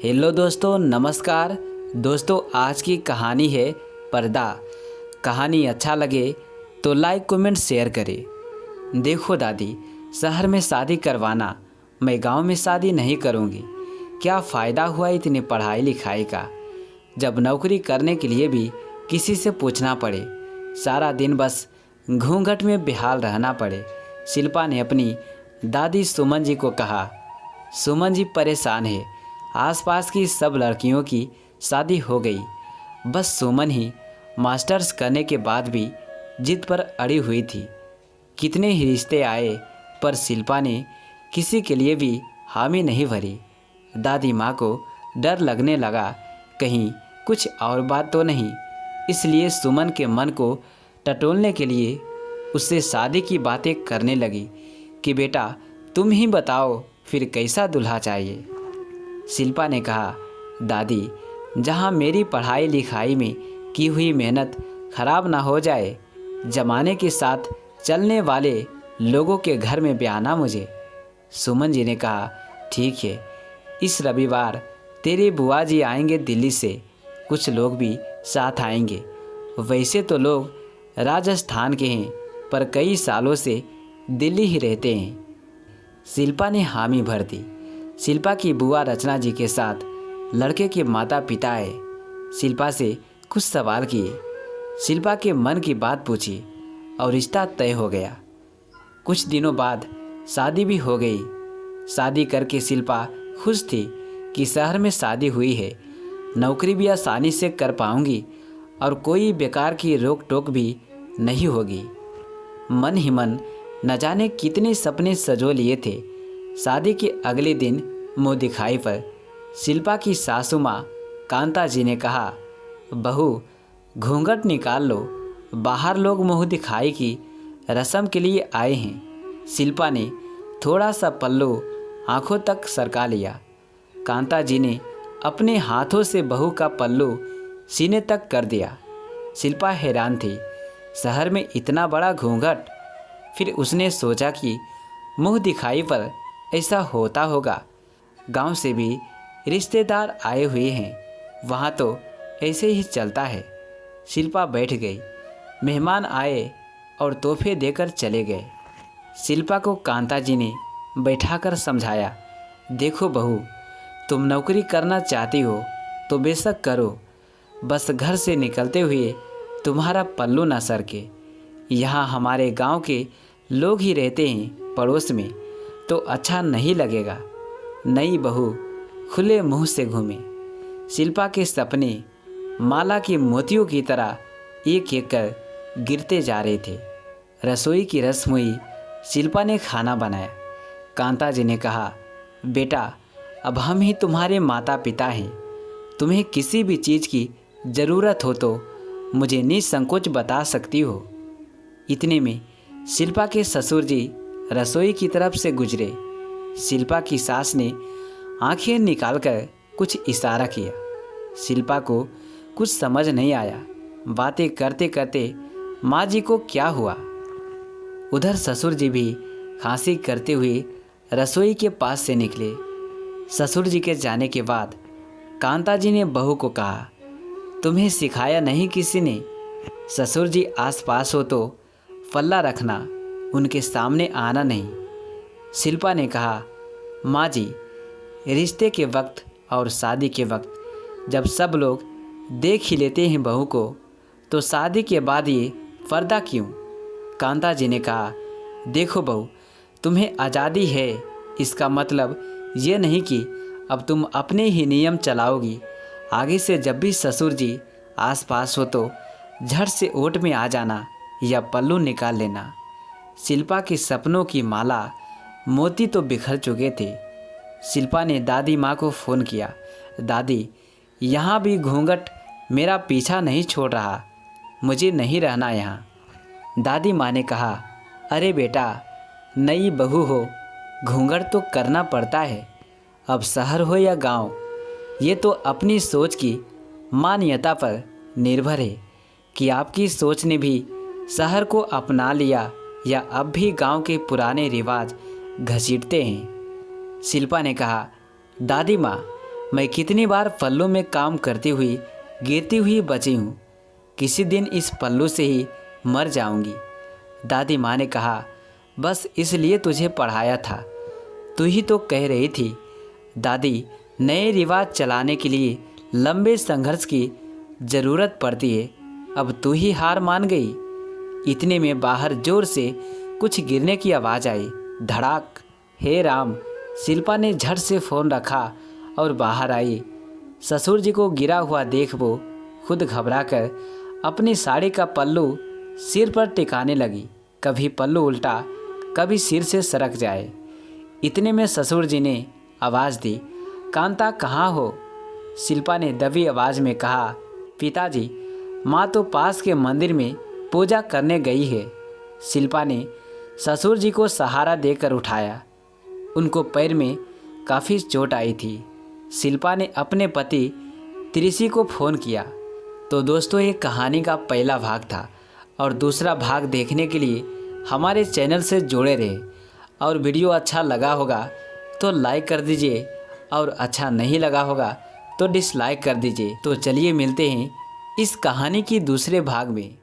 Hello दोस्तों, नमस्कार। दोस्तों, आज की कहानी है पर्दा। कहानी अच्छा लगे तो लाइक कमेंट शेयर करें। देखो दादी, शहर में शादी करवाना, मैं गांव में शादी नहीं करूंगी। क्या फ़ायदा हुआ इतनी पढ़ाई लिखाई का, जब नौकरी करने के लिए भी किसी से पूछना पड़े, सारा दिन बस घूंघट में बेहाल रहना पड़े। शिल्पा ने अपनी दादी सुमन जी को कहा। सुमन जी परेशान है, आसपास की सब लड़कियों की शादी हो गई, बस सुमन ही मास्टर्स करने के बाद भी जिद पर अड़ी हुई थी। कितने ही रिश्ते आए पर शिल्पा ने किसी के लिए भी हामी नहीं भरी। दादी माँ को डर लगने लगा, कहीं कुछ और बात तो नहीं। इसलिए सुमन के मन को टटोलने के लिए उससे शादी की बातें करने लगी कि बेटा तुम ही बताओ फिर कैसा दूल्हा चाहिए। शिल्पा ने कहा, दादी जहाँ मेरी पढ़ाई लिखाई में की हुई मेहनत खराब ना हो जाए, जमाने के साथ चलने वाले लोगों के घर में ब्याहना मुझे। सुमन जी ने कहा, ठीक है, इस रविवार तेरे बुआ जी आएंगे दिल्ली से, कुछ लोग भी साथ आएंगे। वैसे तो लोग राजस्थान के हैं पर कई सालों से दिल्ली ही रहते हैं। शिल्पा ने हामी भर दी। शिल्पा की बुआ रचना जी के साथ लड़के के माता पिता आए। शिल्पा से कुछ सवाल किए, शिल्पा के मन की बात पूछी और रिश्ता तय हो गया। कुछ दिनों बाद शादी भी हो गई। शादी करके शिल्पा खुश थी कि शहर में शादी हुई है, नौकरी भी आसानी से कर पाऊंगी और कोई बेकार की रोक टोक भी नहीं होगी। मन ही मन न जाने कितने सपने सजो लिए थे। शादी के अगले दिन मुँह दिखाई पर शिल्पा की सासू माँ कांता जी ने कहा, बहू घूंघट निकाल लो, बाहर लोग मुँह दिखाई की रस्म के लिए आए हैं। शिल्पा ने थोड़ा सा पल्लू आंखों तक सरका लिया। कांता जी ने अपने हाथों से बहू का पल्लू सीने तक कर दिया। शिल्पा हैरान थी, शहर में इतना बड़ा घूंघट। फिर उसने सोचा कि मुँह दिखाई पर ऐसा होता होगा, गांव से भी रिश्तेदार आए हुए हैं, वहाँ तो ऐसे ही चलता है। शिल्पा बैठ गई। मेहमान आए और तोहफे देकर चले गए। शिल्पा को कांता जी ने बैठाकर समझाया, देखो बहू, तुम नौकरी करना चाहती हो तो बेशक करो, बस घर से निकलते हुए तुम्हारा पल्लू ना सरके। यहाँ हमारे गांव के लोग ही रहते हैं पड़ोस में, तो अच्छा नहीं लगेगा। नई बहू खुले मुंह से घूमे। शिल्पा के सपने माला के मोतियों की तरह एक एक कर गिरते जा रहे थे। रसोई की रस्म हुई। शिल्पा ने खाना बनाया। कांता जी ने कहा, बेटा अब हम ही तुम्हारे माता पिता हैं, तुम्हें किसी भी चीज़ की ज़रूरत हो तो मुझे निसंकोच बता सकती हो। इतने में शिल्पा के ससुर जी रसोई की तरफ से गुजरे। शिल्पा की सास ने आंखें निकालकर कुछ इशारा किया। शिल्पा को कुछ समझ नहीं आया। बातें करते करते माँ जी को क्या हुआ। उधर ससुर जी भी खांसी करते हुए रसोई के पास से निकले। ससुर जी के जाने के बाद कांता जी ने बहू को कहा, तुम्हें सिखाया नहीं किसी ने? ससुर जी आस पास हो तो पल्ला रखना, उनके सामने आना नहीं। शिल्पा ने कहा, माँ जी, रिश्ते के वक्त और शादी के वक्त जब सब लोग देख ही लेते हैं बहू को, तो शादी के बाद ये पर्दा क्यों? कांता जी ने कहा, देखो बहू, तुम्हें आज़ादी है, इसका मतलब ये नहीं कि अब तुम अपने ही नियम चलाओगी। आगे से जब भी ससुर जी आस पास हो तो झट से ओट में आ जाना या पल्लू निकाल लेना। शिल्पा के सपनों की माला मोती तो बिखर चुके थे। शिल्पा ने दादी माँ को फ़ोन किया, दादी यहाँ भी घूंघट मेरा पीछा नहीं छोड़ रहा, मुझे नहीं रहना यहाँ। दादी माँ ने कहा, अरे बेटा, नई बहू हो, घूंघट तो करना पड़ता है, अब शहर हो या गांव, ये तो अपनी सोच की मान्यता पर निर्भर है कि आपकी सोच ने भी शहर को अपना लिया या अब भी गांव के पुराने रिवाज घसीटते हैं। शिल्पा ने कहा, दादी माँ, मैं कितनी बार पल्लू में काम करती हुई गिरती हुई बची हूँ। किसी दिन इस पल्लू से ही मर जाऊंगी। दादी माँ ने कहा, बस इसलिए तुझे पढ़ाया था, तू ही तो कह रही थी। दादी, नए रिवाज चलाने के लिए लंबे संघर्ष की ज़रूरत पड़ती है, अब तू ही हार मान गई। इतने में बाहर जोर से कुछ गिरने की आवाज़ आई। धड़ाक। हे राम! शिल्पा ने झट से फ़ोन रखा और बाहर आई। ससुर जी को गिरा हुआ देख वो खुद घबराकर अपनी साड़ी का पल्लू सिर पर टिकाने लगी। कभी पल्लू उल्टा, कभी सिर से सरक जाए। इतने में ससुर जी ने आवाज़ दी, कांता कहाँ हो? शिल्पा ने दबी आवाज़ में कहा, पिताजी, माँ तो पास के मंदिर में पूजा करने गई है। शिल्पा ने ससुर जी को सहारा देकर उठाया। उनको पैर में काफ़ी चोट आई थी। शिल्पा ने अपने पति त्रिशी को फ़ोन किया। तो दोस्तों, ये कहानी का पहला भाग था और दूसरा भाग देखने के लिए हमारे चैनल से जुड़े रहे। और वीडियो अच्छा लगा होगा तो लाइक कर दीजिए और अच्छा नहीं लगा होगा तो डिसलाइक कर दीजिए। तो चलिए मिलते हैं इस कहानी की दूसरे भाग में।